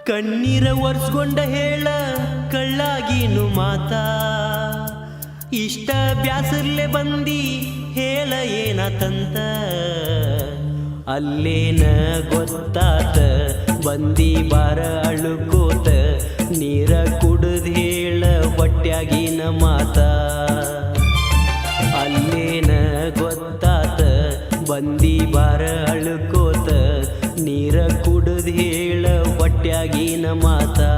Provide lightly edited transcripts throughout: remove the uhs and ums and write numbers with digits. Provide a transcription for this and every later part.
ಕಣ್ಣೀರ ಒರ್ಸ್ಕೊಂಡ ಹೇಳ ಕಳ್ಳಾಗಿನು ಮಾತಾ ಇಷ್ಟ ಬ್ಯಾಸರ್ಲೆ ಬಂದಿ ಹೇಳ ಏನಾತಂತ ಅಲ್ಲೇನ ಗೊತ್ತಾತ ಬಂದಿ ಬಾರ ಅಳುಕೋತ ನೀರ ಕುಡಿದು ಹೇಳ ಹೊಟ್ಯಾಗಿನ ಮಾತಾ ಅಲ್ಲೇನ ಗೊತ್ತಾತ ಬಂದಿ ಬಾರ ಅಳುಕೋತ ನೀರ ಕುಡಿದು ಹೇಳ ಹೊಟ್ಯಾಗಿನ ಮಾತಾ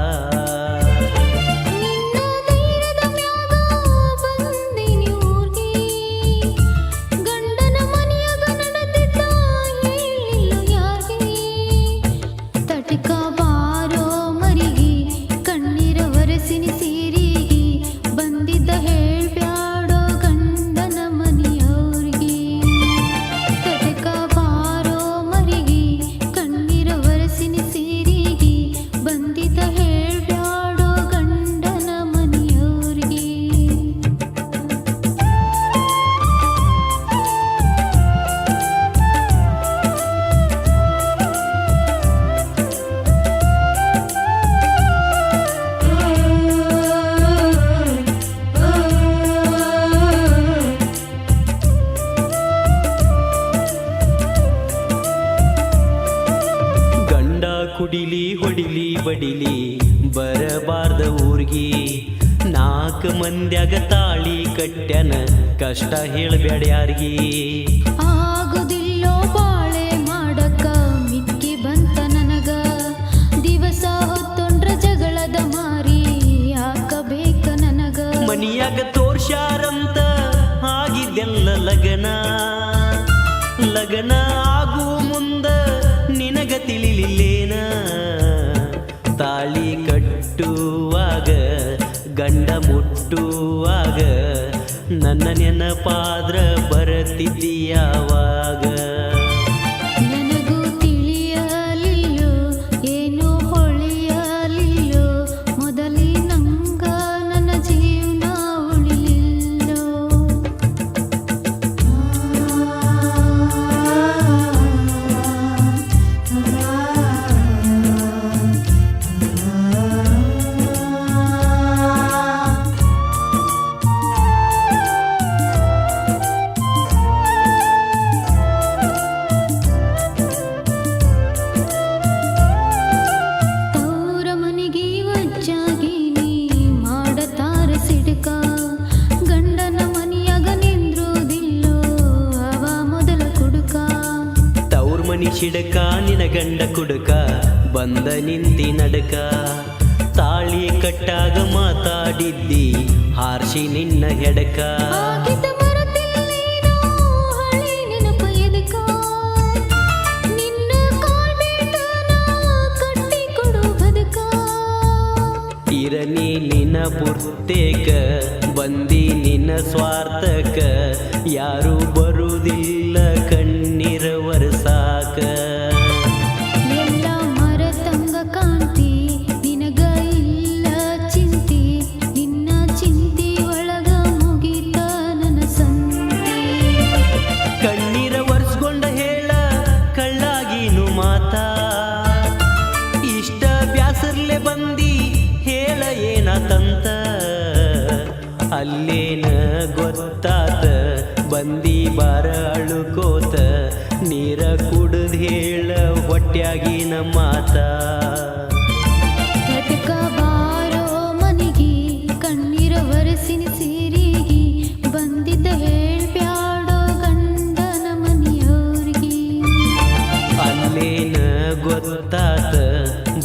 ಕುಡಿಲಿ ಹೊಡಿಲಿ ಬಡಿಲಿ ಬರಬಾರ್ದ ಊರ್ಗಿ ನಾಲ್ಕು ಮಂದ್ಯಾಗ ತಾಳಿ ಕಟ್ಟ್ಯಾನ ಕಷ್ಟ ಹೇಳಬೇಡ ಯಾರ್ಗಿ ಆಗುದಿಲ್ಲೋ ಬಾಳೆ ಮಾಡಕ ಮಿಕ್ಕಿ ಬಂತ ನನಗ ದಿವಸ ಹೊತ್ತೊಂಡ್ರ ಜಗಳದ ಮಾರಿ ಹಾಕಬೇಕ ನನಗ ಮನಿಯಾಗ ತೋರ್ಸ್ಯಾರಂತ ಆಗಿದ್ದೆಲ್ಲ ಲಗನ ಲಗನ ಆಗು ಮುಂದ ನಿನಗ ತಿಳಿಲಿಲ್ಲೇನ ತಾಳಿ ಕಟ್ಟುವಾಗ ಗಂಡ ಮುಟ್ಟುವಾಗ ನನ್ನ ನೆನಪಾದ್ರ ಬರತಿದ್ದೀಯಾವಾಗ ನನಗೂ ತಿಳಿಯಲಿಲ್ಲೋ ಏನು ಹೊಳೆಯಲಿಲ್ಲೋ ಮೊದಲಿ ನಂಗ ನನ್ನ ಜೀವನ ಉಳಿಲಿಲ್ಲೋ ಶಿಡಕ ನಿನ ಗಂಡ ಕುಡುಕ ಬಂದ ನಿಂತಿ ನಡಕ ತಾಳಿ ಕಟ್ಟಾಗ ಮಾತಾಡಿದ್ದಿ ಹಾರ್ಷಿ ನಿನ್ನ ಹೆಡಕ ಇರನಿ ನಿನ್ನ ಪುರ್ತೇಕ ಬಂದಿ ನಿನ್ನ ಸ್ವಾರ್ಥಕ ಯಾರು ಬರುವುದಿಲ್ಲ ಕಣ್ಣೀರ ವರ್ಸಾಕ ಎಲ್ಲ ಮರತಂಗ ಕಾಂತಿ ನಿನಗ ಇಲ್ಲ ಚಿಂತಿ ನಿನ್ನ ಚಿಂತಿ ಒಳಗ ಮುಗಿತ ನನ್ನ ಸಂತಿ ಕಣ್ಣೀರ ವರ್ಸ್ಕೊಂಡ ಹೇಳ ಕಳ್ಳಾಗಿನು ಮಾತಾ ಇಷ್ಟ ಬ್ಯಾಸರ್ಲೆ ಬಂದಿ ಹೇಳ ಏನಾತಂತ ಅಲ್ಲೇನ ಗೊತ್ತಾತ ಬಂದಿ ಬಾರ ಅಳುಕೋತ ನೀರ ಕುಡಿದು ಹೇಳ ಹೊಟ್ಯಾಗಿನ ಮಾತಾ ಕಟಕ ಬಾರೋ ಮನಿಗಿ ಕಣ್ಣೀರ ಒರೆಸಿನ ಸೀರಿಗಿ ಬಂದಿದ್ದ ಹೇಳ್ಬ್ಯಾಡೋ ಗಂಡನ ಮನಿಯವ್ರಿಗಿ ಅಲ್ಲೇನ ಗೊತ್ತಾತ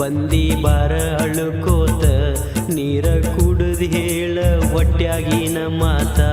ಬಂದಿ ಬಾರ ಅಳುಕೋತ ನೀರ ಕುಡಿದು ಹೇಳ ಹೊಟ್ಯಾಗಿನ ಮಾತಾ